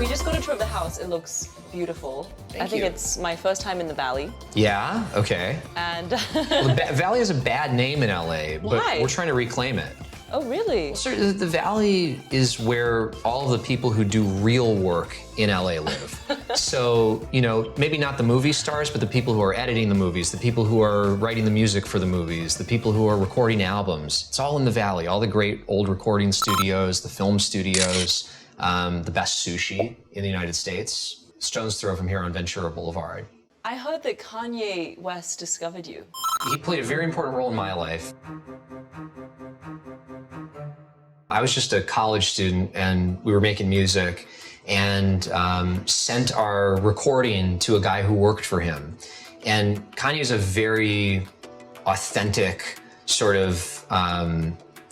We just got a tour of the house. It looks beautiful. I think it's my first time in the Valley. Yeah, okay. And Well, the Valley has a bad name in LA, but Why? we're trying to reclaim it. oh, really? Sir, the Valley is where all the people who do real work in LA live. So, you know, maybe not the movie stars, but the people who are editing the movies, the people who are writing the music for the movies, the people who are recording albums. It's all in the Valley, all the great old recording studios, the film studios, the best sushi in the United States. Stone's throw from here on Ventura Boulevard. I heard that Kanye West discovered you. He played a very important role in my life. I was just a college student and we were making music and sent our recording to a guy who worked for him. And Kanye is a very authentic, sort of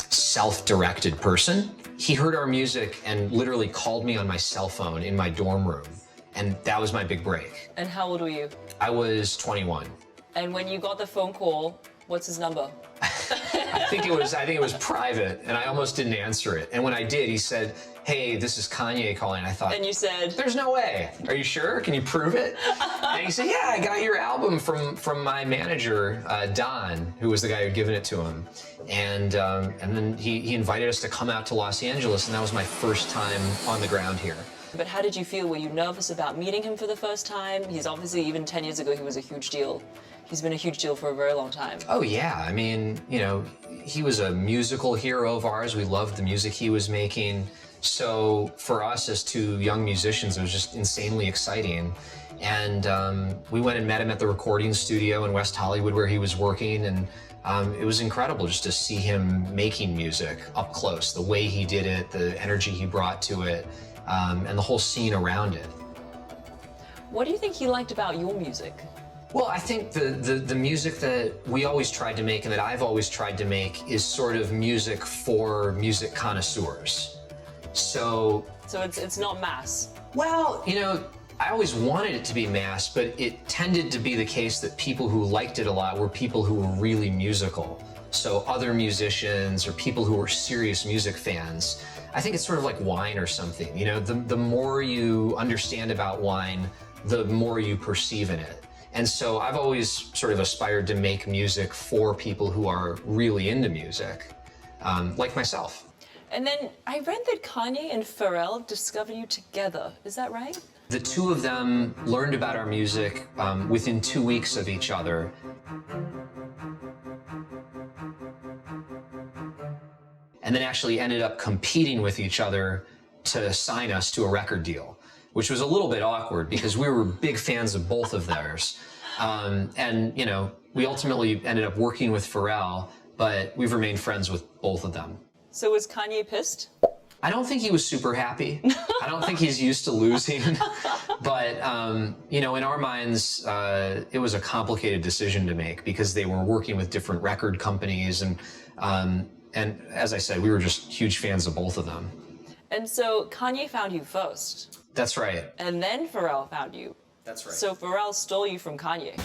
self-directed person. He heard our music and literally called me on my cell phone in my dorm room. And that was my big break. And how old were you? I was 21. And when you got the phone call, what's his number? I think it was private, and I almost didn't answer it. And when I did, he said, "Hey, this is Kanye calling." I thought, And you said, "There's no way. Are you sure? Can you prove it?" And he said, "Yeah, I got your album from my manager, Don, who was the guy who'd given it to him." And then he invited us to come out to Los Angeles, and that was my first time on the ground here. But how did you feel? Were you nervous about meeting him for the first time? He's obviously, even 10 years ago, he was a huge deal. He's been a huge deal for a very long time. Oh yeah, I mean, you know, he was a musical hero of ours. We loved the music he was making. So for us as two young musicians, it was just insanely exciting. And we went and met him at the recording studio in West Hollywood where he was working. And it was incredible just to see him making music up close, the way he did it, the energy he brought to it, and the whole scene around it. What do you think he liked about your music? Well, I think the music that we always tried to make and that I've always tried to make is sort of music for music connoisseurs. So it's not mass. Well, you know, I always wanted it to be mass, but it tended to be the case that people who liked it a lot were people who were really musical. So other musicians or people who were serious music fans. I think it's sort of like wine or something. You know, the more you understand about wine, the more you perceive in it. And so I've always sort of aspired to make music for people who are really into music, like myself. And then I read that Kanye and Pharrell discovered you together. Is that right? The two of them learned about our music within 2 weeks of each other. And then actually ended up competing with each other to sign us to a record deal, which was a little bit awkward because we were big fans of both of theirs. And, you know, we ultimately ended up working with Pharrell, but we've remained friends with both of them. So was Kanye pissed? I don't think he was super happy. I don't think he's used to losing. But, you know, in our minds, it was a complicated decision to make because they were working with different record companies. And as I said, we were just huge fans of both of them. And so Kanye found you first. That's right. And then Pharrell found you. That's right. So Pharrell stole you from Kanye.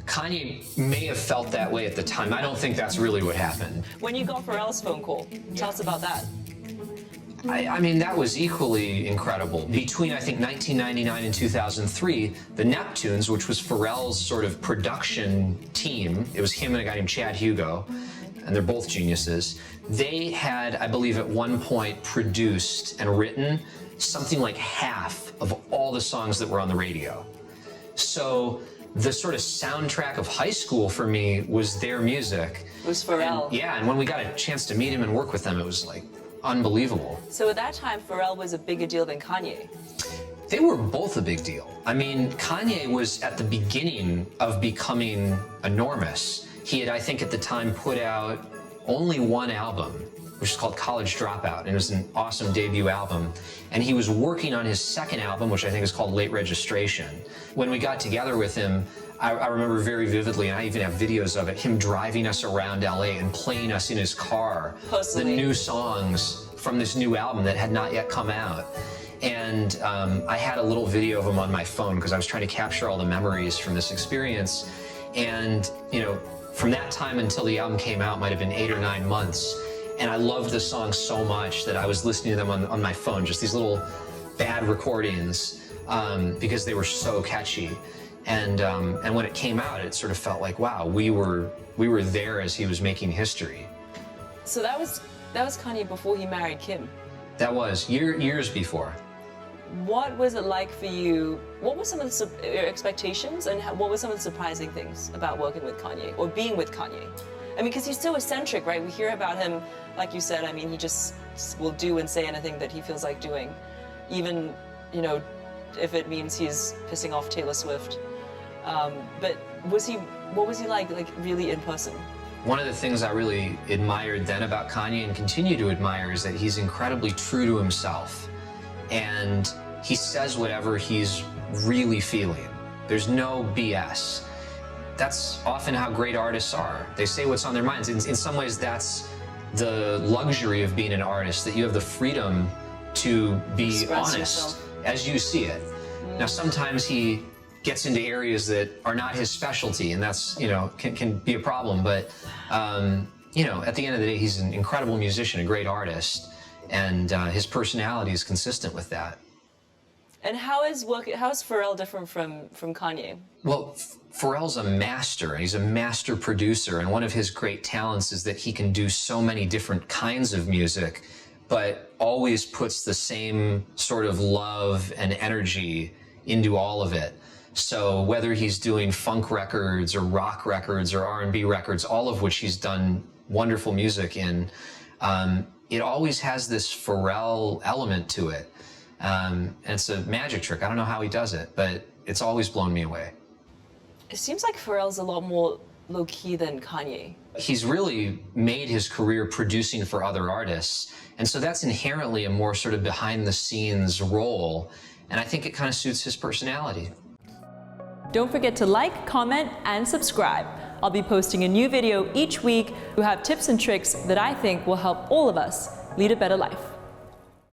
Kanye may have felt that way at the time. I don't think that's really what happened. When you got Pharrell's phone call, tell us about that. I mean, that was equally incredible. Between, I think, 1999 and 2003, the Neptunes, which was Pharrell's sort of production team, it was him and a guy named Chad Hugo, and they're both geniuses. They had, I believe, at one point produced and written something like half of all the songs that were on the radio. So the sort of soundtrack of high school for me was their music. It was Pharrell. And when we got a chance to meet him and work with them, it was like unbelievable. So at that time, Pharrell was a bigger deal than Kanye. They were both a big deal. I mean, Kanye was at the beginning of becoming enormous. He had, I think at the time, put out only one album, which is called College Dropout, and it was an awesome debut album. And he was working on his second album, which I think is called Late Registration. When we got together with him, I remember very vividly, and I even have videos of it, him driving us around LA and playing us in his car the new songs from this new album that had not yet come out. And I had a little video of him on my phone because I was trying to capture all the memories from this experience. And, you know, from that time until the album came out might have been 8 or 9 months. And I loved the songs so much that I was listening to them on my phone, just these little bad recordings because they were so catchy. And when it came out, it sort of felt like, wow, we were there as he was making history. So that was Kanye before he married Kim. That was years before. What was it like for you? What were some of your expectations, and what were some of the surprising things about working with Kanye or being with Kanye? I mean, because he's so eccentric, right? We hear about him, like you said, I mean, he just will do and say anything that he feels like doing, even, you know, if it means he's pissing off Taylor Swift. But what was he like really in person? One of the things I really admired then about Kanye and continue to admire is that he's incredibly true to himself. And he says whatever he's really feeling. There's no BS. That's often how great artists are. They say what's on their minds. In some ways, that's the luxury of being an artist, that you have the freedom to be Express honest yourself as you see it. Now, sometimes he gets into areas that are not his specialty, and that's, you know, can be a problem. But, you know, at the end of the day, he's an incredible musician, a great artist, and his personality is consistent with that. And how is Pharrell different from Kanye? Well, Pharrell's a master. He's a master producer, and one of his great talents is that he can do so many different kinds of music, but always puts the same sort of love and energy into all of it. So whether he's doing funk records or rock records or R&B records, all of which he's done wonderful music in, it always has this Pharrell element to it. And it's a magic trick. I don't know how he does it, but it's always blown me away. It seems like Pharrell's a lot more low-key than Kanye. He's really made his career producing for other artists, and so that's inherently a more sort of behind-the-scenes role, and I think it kind of suits his personality. Don't forget to like, comment, and subscribe. I'll be posting a new video each week who have tips and tricks that I think will help all of us lead a better life.